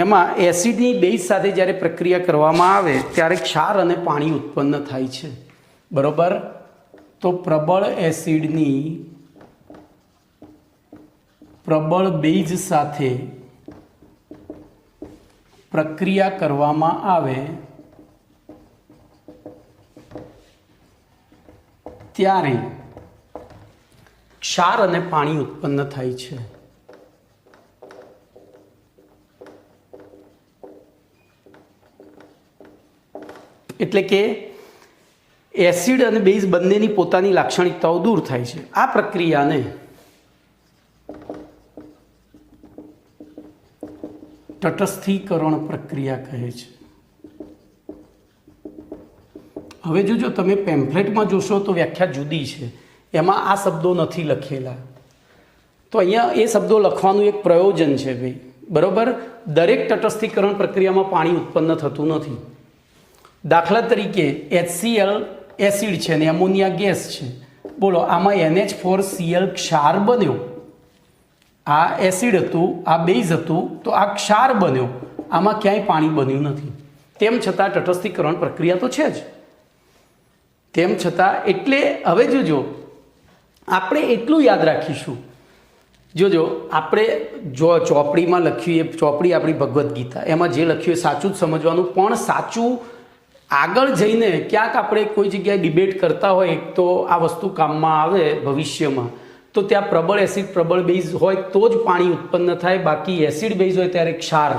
એમાં એસિડની બેઝ સાથે જ્યારે પ્રક્રિયા કરવામાં આવે ત્યારે ક્ષાર અને પાણી ઉત્પન્ન થાય છે, બરોબર? તો પ્રબળ એસિડની પ્રબળ બેઝ સાથે પ્રક્રિયા કરવામાં આવે ત્યારે ક્ષાર અને પાણી ઉત્પન્ન થાય છે. એટલે કે એસિડ અને બેઝ બંનેની પોતાની લાક્ષણિકતાઓ દૂર થાય છે. આ પ્રક્રિયાને તટસ્થીકરણ પ્રક્રિયા કહે છે. હવે જો તમે પેમ્ફલેટમાં જોશો તો વ્યાખ્યા જુદી છે, એમાં આ શબ્દો નથી લખેલા. તો અહીંયા એ શબ્દો લખવાનું એક પ્રયોજન છે ભાઈ, બરાબર. દરેક તટસ્થીકરણ પ્રક્રિયામાં પાણી ઉત્પન્ન થતું નથી. દાખલા તરીકે HCl એસિડ છે ને એમોનિયા ગેસ છે, બોલો આમાં NH4Cl ક્ષાર બન્યો. આ એસિડ હતું, આ બેઝ હતું, તો આ ક્ષાર બન્યો. આમાં ક્યાંય પાણી બન્યું નથી. તેમ છતાં તટસ્થીકરણ પ્રક્રિયા તો છે જ. તેમ છતાં એટલે હવે જોજો, આપણે એટલું યાદ રાખીશું. જોજો, આપણે જો ચોપડીમાં લખ્યું એ ચોપડી આપણી ભગવદ્ ગીતા, એમાં જે લખ્યું એ સાચું જ સમજવાનું. પણ સાચું આગળ જઈને ક્યાંક આપણે કોઈ જગ્યાએ ડિબેટ કરતા હોય તો આ વસ્તુ કામમાં આવે ભવિષ્યમાં. તો ત્યાં પ્રબળ એસિડ પ્રબળ બેઝ હોય તો જ પાણી ઉત્પન્ન થાય. બાકી એસિડ બેઝ હોય ત્યારે ક્ષાર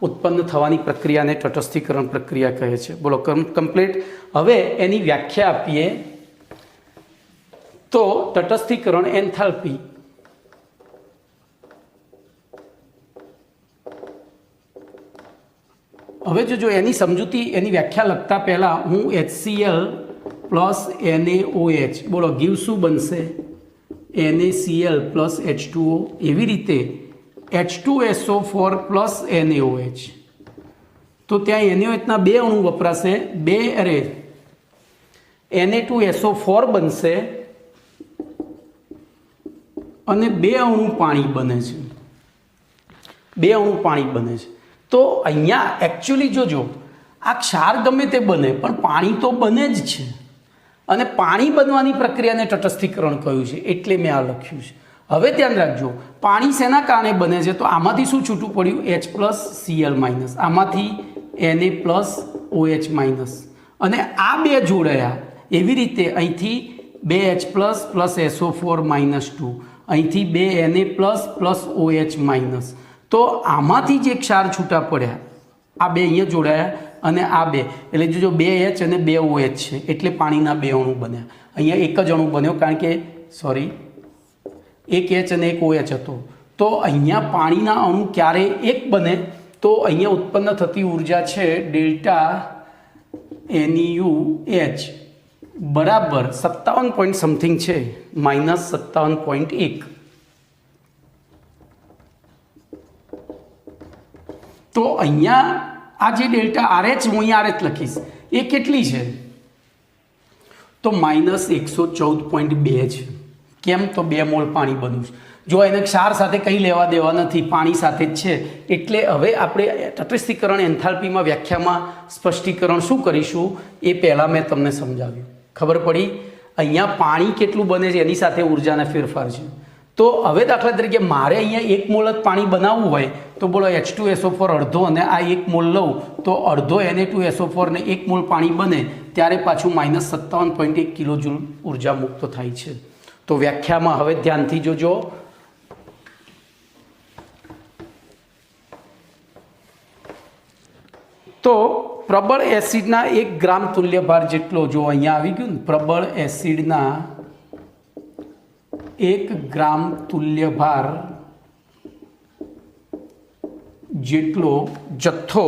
ઉત્પન્ન થવાની પ્રક્રિયાને તટસ્થીકરણ પ્રક્રિયા કહે છે. બોલો કમ્પ્લીટ. હવે એની વ્યાખ્યા આપીએ તો તટસ્થીકરણ એન્થાલ્પી. હવે જો એની સમજૂતી, એની વ્યાખ્યા લખતા પહેલાં હું HCl પ્લસ NaOH, બોલો ગીવ શું બનશે? NaCl plus H2O. એવી રીતે H2SO4 પ્લસ NaOH. તો ત્યાં NaOHના 2 અણુ વપરાશે. Na2SO4 બનશે અને 2 અણુ પાણી બને છે. 2 અણુ પાણી બને છે. તો અહીંયા એકચ્યુઅલી જોજો, આ ક્ષાર ગમે તે બને પણ પાણી તો બને જ છે. અને પાણી બનવાની પ્રક્રિયાને તટસ્થીકરણ કહ્યું છે, એટલે મેં આ લખ્યું છે. હવે ધ્યાન રાખજો, પાણી શેના કારણે બને છે? તો આમાંથી શું છૂટું પડ્યું? H+Cl-, આમાંથી Na+OH-. અને આ 2 જોડાયા, એવી રીતે અહીંથી 2H+ પ્લસ SO4 -2, અહીંથી 2 Na+ પ્લસ OH-. તો આમાંથી જે ક્ષાર છૂટા પડ્યા, આ 2 અહીંયા જોડાયા અને આ 2, એટલે જો 2H અને 2 OH છે, એટલે પાણીના 2 અણુ બન્યા. અહીંયા એક જ અણુ બન્યો, કારણ કે એક H અને એક OH હતો. તો અહીંયા પાણીના અણુ ક્યારે એક બને? તો અહીંયા ઉત્પન્ન થતી ઉર્જા છે ડેલ્ટા NuH બરાબર 57 પોઈન્ટ સમથિંગ છે, -57.1. તો અહીંયા આ જે ડેલ્ટા RH, હું અહીંયા RH લખીશ, એ કેટલી છે? તો -114.2 છે. કેમ? તો 2 મોલ પાણી બન્યું છે. જો એને ક્ષાર સાથે કંઈ લેવા દેવા નથી, પાણી સાથે જ છે. એટલે હવે આપણે તટસ્થીકરણ એન્થાલ્પીમાં વ્યાખ્યામાં સ્પષ્ટીકરણ શું કરીશું એ પહેલાં મેં તમને સમજાવ્યું. ખબર પડી? અહીંયા પાણી કેટલું બને છે એની સાથે ઉર્જાના ફેરફાર છે. તો હવે દાખલા તરીકે મારે અહીંયા 1 મોલ જ પાણી બનાવવું હોય તો બોલો H2SO4 અડધો અને આ 1 મોલ લઉં તો અડધો Na2SO4 ને 1 મોલ પાણી બને ત્યારે પાછું -57.1 કિલોજૂલ ઉર્જા મુક્ત થાય છે. તો વ્યાખ્યામાં હવે ધ્યાનથી જોજો. તો પ્રબળ એસિડના 1 ગ્રામ તુલ્યભાર જેટલો, જો અહીંયા આવી ગયું ને, પ્રબળ એસિડના 1 ગ્રામ તુલ્યભાર જેટલો જથ્થો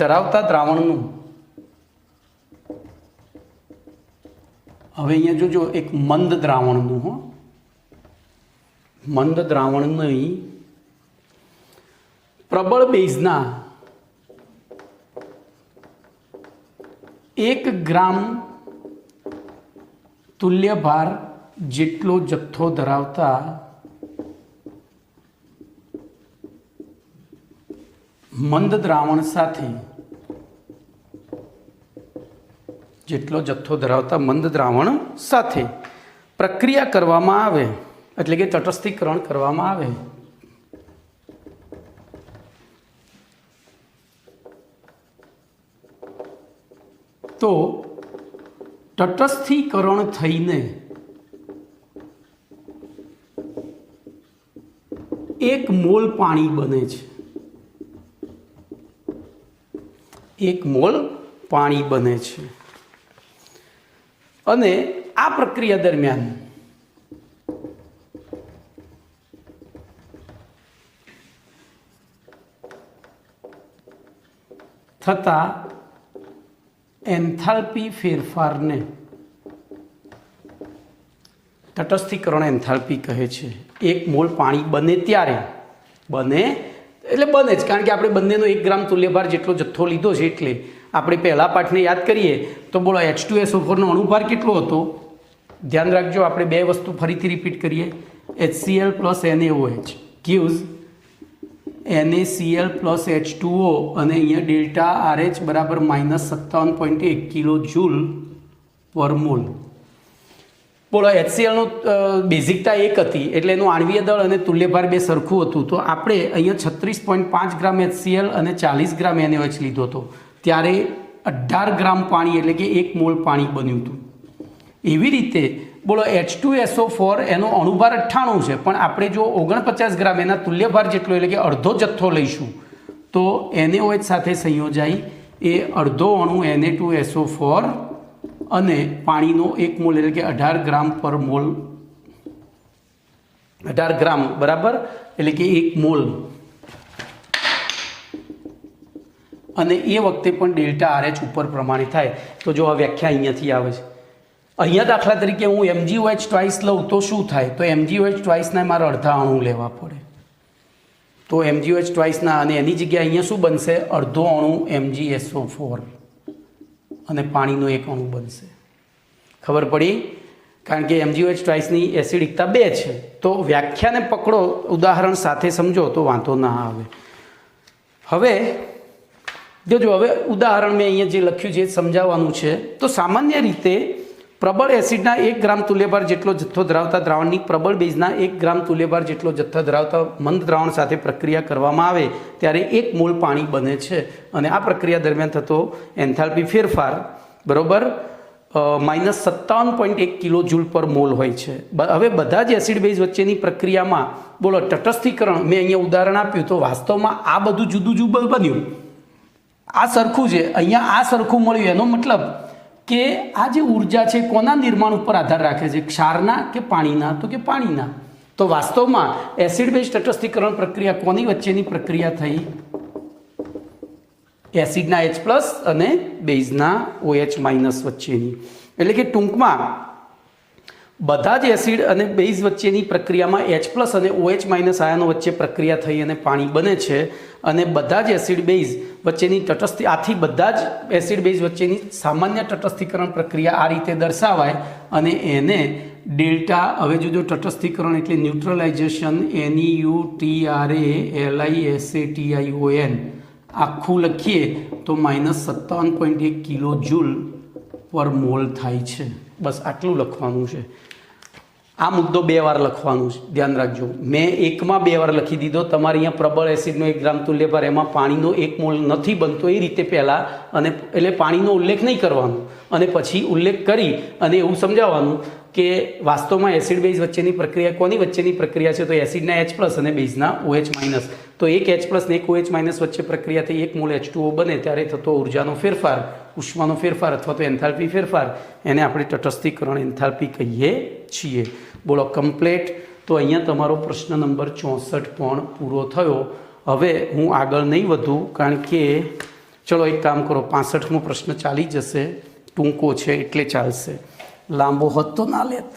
ધરાવતા દ્રાવણનું, હવે અહીંયા જોજો, એક મંદ દ્રાવણનું, મંદ દ્રાવણની પ્રબળ બેઝના 1 ગ્રામ તુલ્યભાર જેટલો જથ્થો ધરાવતા મંદ દ્રાવણ સાથે, જેટલો જથ્થો ધરાવતા મંદ દ્રાવણ સાથે પ્રક્રિયા કરવામાં આવે, એટલે કે તટસ્થીકરણ કરવામાં આવે, તો તટસ્થીકરણ થઈને 1 મોલ પાણી બને છે. 1 મોલ પાણી બને છે. અને આ પ્રક્રિયા દરમિયાન થતા એન્થાલ્પી ફેરફારને તટસ્થીકરણ એન્થાલ્પી કહે છે। 1 મોલ પાણી બને ત્યારે બને એટલે બને જ, કારણ કે આપણે બંનેનો 1 ગ્રામ તુલ્યભાર જેટલો જથ્થો લીધો છે એટલે આપણે પહેલા પાઠને યાદ કરીએ તો બોલો H2SO4 નો અણુભાર કેટલો હતો? ધ્યાન રાખજો, આપણે બે વસ્તુ ફરીથી રિપીટ કરીએ। HCl plus NaOH gives NaCl plus H2O અને અહીંયા ડેલ્ટા RH બરાબર -57.1 કિલો જૂલ પર મોલ। બોલો HClનો બેઝિકતા 1 હતી એટલે એનું આણ્વીય દળ અને તુલ્યભાર બે સરખું હતું, તો આપણે અહીંયા 36.5 ગ્રામ HCl અને 40 ગ્રામ NaOH લીધો હતો, ત્યારે 18 ગ્રામ પાણી એટલે કે 1 મોલ પાણી બન્યું હતું। એવી રીતે બોલો H2SO4 એનો અણુભાર 98 છે, પણ આપણે જો 49 ગ્રામ એના તુલ્યભાર જેટલો એટલે કે અડધો જથ્થો લઈશું તો NaOH સાથે સંયોજાઈ એ અડધો અણુ Na2SO4 અને પાણીનો 1 મોલ એટલે કે 18 ગ્રામ પર મોલ, 18 ગ્રામ બરાબર એટલે કે 1 મોલ, અને એ વખતે પણ ડેલ્ટા RH ઉપર પ્રમાણે થાય। તો જો આ વ્યાખ્યા અહીંયાથી આવે છે। અહીંયા દાખલા તરીકે હું MgOH ટ્વાઇસ લઉં તો શું થાય? તો MgOH ટ્વાઇસના મારે અડધા અણુ લેવા પડે, તો MgOH ટ્વાઇસના અને એની જગ્યાએ અહીંયા શું બનશે? અડધો અણુ MgSO4 અને પાણીનો 1 અણુ બનશે। ખબર પડી? કારણ કે MgOH ટ્વાઇસની એસિડિકતા 2 છે, તો વ્યાખ્યાને પકડો, ઉદાહરણ સાથે સમજો તો વાંધો ના આવે। હવે જો હવે ઉદાહરણ મેં અહીંયા જે લખ્યું છે એ સમજાવવાનું છે। તો સામાન્ય રીતે પ્રબળ એસિડના 1 ગ્રામ તુલ્યભાર જેટલો જથ્થો ધરાવતા દ્રાવણની પ્રબળ બેઝના 1 ગ્રામ તુલ્યભાર જેટલો જથ્થો ધરાવતા મંદ દ્રાવણ સાથે પ્રક્રિયા કરવામાં આવે ત્યારે 1 મોલ પાણી બને છે, અને આ પ્રક્રિયા દરમિયાન થતો એન્થાલ્પી ફેરફાર બરોબર -57.1 કિલો જૂલ પર મોલ હોય છે। હવે બધા જ એસિડ બેઝ વચ્ચેની પ્રક્રિયામાં બોલો તટસ્થીકરણ મેં અહીંયા ઉદાહરણ આપ્યું, તો વાસ્તવમાં આ બધું જુદું જુદું બન્યું, આ સરખું છે, અહીંયા આ સરખું મળ્યું, એનો મતલબ કે આ જે ઉર્જા છે કોના નિર્માણ ઉપર આધાર રાખે છે? ક્ષારના કે પાણીના? તો કે પાણીના। તો વાસ્તવમાં એસિડ બેઝ તટસ્થીકરણ પ્રક્રિયા કોની વચ્ચેની પ્રક્રિયા થઈ? એસિડના H+ અને બેઝના OH- વચ્ચેની। એટલે કે ટૂંકમાં બધા જ એસિડ અને બેઝ વચ્ચેની પ્રક્રિયામાં H+ અને OH- આયનો વચ્ચે પ્રક્રિયા થઈ અને પાણી બને છે, અને બધા જ એસિડ બેઝ વચ્ચેની આથી બધા જ એસિડ બેઝ વચ્ચેની સામાન્ય તટસ્થીકરણ પ્રક્રિયા આ રીતે દર્શાવાય, અને એને ડેલ્ટા, હવે જો તટસ્થીકરણ એટલે ન્યુટ્રલાઇઝેશન NEUTRALISATION આખું લખીએ તો -57.1 કિલો જૂલ પર મોલ થાય છે। બસ આટલું લખવાનું છે। આ મુદ્દો 2 વાર લખવાનું છે, ધ્યાન રાખજો। મેં એકમાં 2 વાર લખી દીધો, તમારે અહીંયા પ્રબળ એસિડનો 1 ગ્રામ તુલ્યભાર એમાં પાણીનો 1 મોલ નથી બનતો એ રીતે પહેલાં, અને એટલે પાણીનો ઉલ્લેખ નહીં કરવાનો, અને પછી ઉલ્લેખ કરી અને એવું સમજાવવાનું કે વાસ્તવમાં એસિડ બેઝ વચ્ચેની પ્રક્રિયા કોની વચ્ચેની પ્રક્રિયા છે? તો એસિડના H+ અને બેઝના OH-, તો એક H+ ને એક OH- વચ્ચે પ્રક્રિયા થઈ 1 મોલ H2O બને ત્યારે થતો ઉર્જાનો ફેરફાર, ઉષ્માનો ફેરફાર અથવા તો એન્થાલ્પી ફેરફાર, એને આપણે તટસ્થીકરણ એન્થાલ્પી કહીએ છીએ। બોલો કમ્પ્લેટ। તો અહીંયા તમારો પ્રશ્ન નંબર 64 પણ પૂરો થયો। હવે હું આગળ નહીં વધું, કારણ કે ચલો એક કામ કરો, 65મો પ્રશ્ન ચાલી જશે, ટૂંકો છે એટલે ચાલશે, લાંબો હોત તો ના લેત।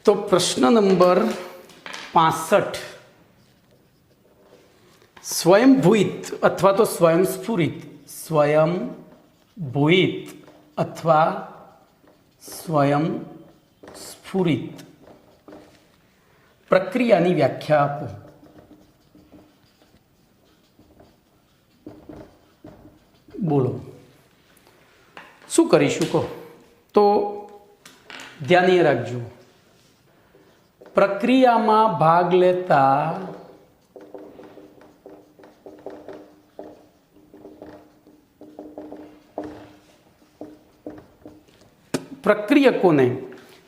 તો પ્રશ્ન નંબર 65, સ્વયંભૂત અથવા તો સ્વયંસ્ફુરિત અથવા સ્વયંસ્ફુરિત પ્રક્રિયાની વ્યાખ્યા આપો। બોલો શું કરીશું કહો? તો ધ્યાન રાખજો, પ્રક્રિયામાં ભાગ લેતા પ્રક્રિયકોને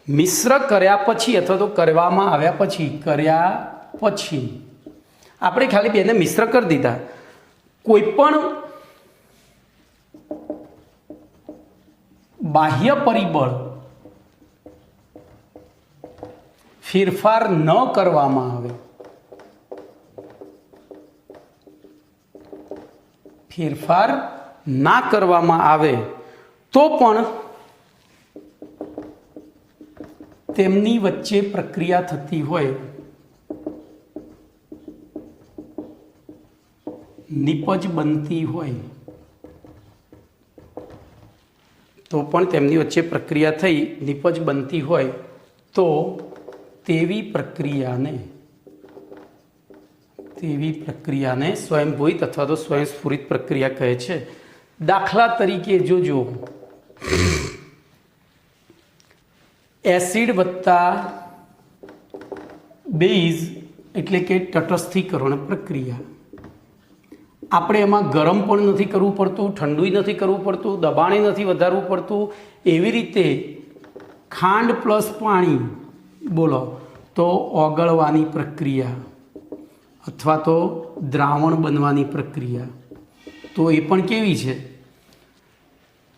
મિશ્ર કર્યા પછી અથવા તો કરવામાં આવ્યા પછી આપણે ખાલી બેને મિશ્ર કરી દીધા. કોઈ પણ બાહ્ય પરિબળ ફેરફાર ન કરવામાં આવે, ફેરફાર ના કરવામાં આવે તો પણ તેમની વચ્ચે પ્રક્રિયા થતી હોય, નિપજ બનતી હોય તો પણ તેમની વચ્ચે પ્રક્રિયા થઈ નિપજ બનતી હોય તો તેવી પ્રક્રિયાને સ્વયંભૂત અથવા તો સ્વયંસ્ફુરિત પ્રક્રિયા કહે છે. દાખલા તરીકે જોજો, એસિડ વત્તા બેઝ એટલે કે તટસ્થીકરણ પ્રક્રિયા. આપણે એમાં ગરમ પણ નથી કરવું પડતું, ઠંડુય નથી કરવું પડતું, દબાણે નથી વધારવું પડતું. એવી રીતે ખાંડ પ્લસ પાણી બોલો તો ઓગળવાની પ્રક્રિયા અથવા તો દ્રાવણ બનવાની પ્રક્રિયા, તો એ પણ કેવી છે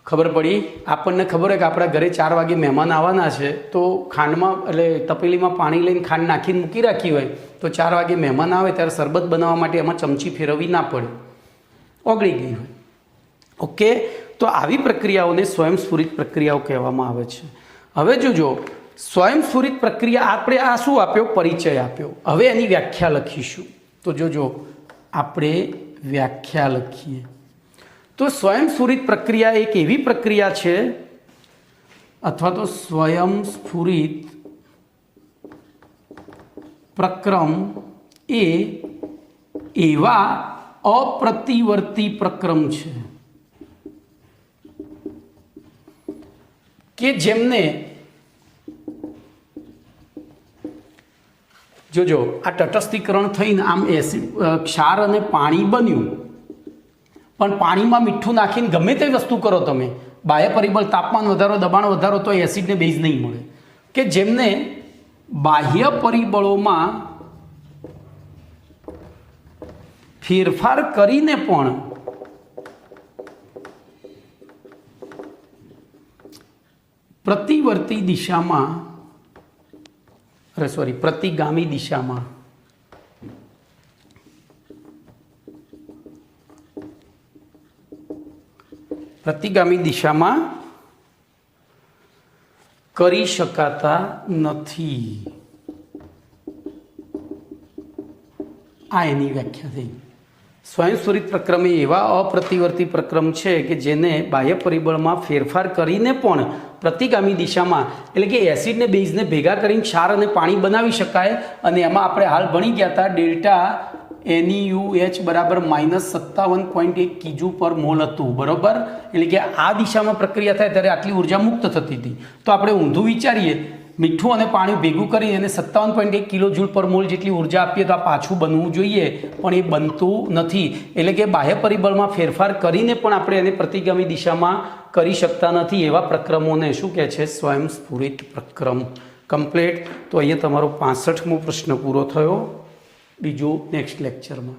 ખબર પડી. આપણને ખબર હોય કે આપણા ઘરે 4 વાગે મહેમાન આવવાના છે, તો ખાંડમાં એટલે તપેલીમાં પાણી લઈને ખાંડ નાખીને મૂકી રાખી હોય તો 4 વાગે મહેમાન આવે ત્યારે શરબત બનાવવા માટે એમાં ચમચી ફેરવવી ના પડે, ઓગળી ગઈ હોય. ઓકે, તો આવી પ્રક્રિયાઓને સ્વયંસ્ફુરિત પ્રક્રિયાઓ કહેવામાં આવે છે. હવે જોજો, સ્વયંસ્ફુરિત પ્રક્રિયા આપણે આ શું આપ્યો? પરિચય આપ્યો. હવે એની વ્યાખ્યા લખીશું. તો જોજો, આપણે વ્યાખ્યા લખીએ તો સ્વયંસ્ફુરિત પ્રક્રિયા એક એવી પ્રક્રિયા છે અથવા તો સ્વયંસ્ફુરિત પ્રક્રમ એ એવા અપ્રતિવર્તી પ્રક્રમ છે કે જેમને જોજો આ તટસ્થીકરણ થઈને આમ એસિડ ક્ષાર અને પાણી બન્યું, પણ પાણીમાં મીઠું નાખીને ગમે તે વસ્તુ કરો તમે, બાહ્ય પરિબળ તાપમાન વધારો દબાણ વધારો તો એસિડને બેઝ નહીં મળે. કે જેમને બાહ્ય પરિબળોમાં ફેરફાર કરીને પણ પ્રતિગામી દિશામાં કરી શકાતા નથી. આ એની વ્યાખ્યા થઈ. સ્વયંસ્ફુરિત પ્રક્રમ એ એવા અપ્રતિવર્તી પ્રક્રમ છે કે જેને બાહ્ય પરિબળમાં ફેરફાર કરીને પણ પ્રતિગામી દિશામાં એટલે કે એસિડને બેઝને ભેગા કરીને ક્ષાર અને પાણી બનાવી શકાય. અને એમાં આપણે હાલ ભણી ગયા હતા ડેલ્ટા NaOH બરાબર -57.1 કિજુ પર મોલ હતું, બરાબર. એટલે કે આ દિશામાં પ્રક્રિયા થાય ત્યારે આટલી ઉર્જા મુક્ત થતી હતી. તો આપણે ઊંધું વિચારીએ, મીઠું અને પાણી ભેગું કરીને એને 57.1 કિલો જૂલ પર મોલ જેટલી ઉર્જા આપીએ તો આ પાછું બનવું જોઈએ, પણ એ બનતું નથી. એટલે કે બાહ્ય પરિબળમાં ફેરફાર કરીને પણ આપણે એને પ્રતિગામી દિશામાં કરી શકતા નથી. એવા પ્રક્રમોને શું કહે છે? સ્વયંસ્ફુરિત પ્રક્રમ. કમ્પ્લીટ. તો અહીંયા તમારો 65મો પ્રશ્ન પૂરો થયો. બીજું નેક્સ્ટ લેક્ચરમાં.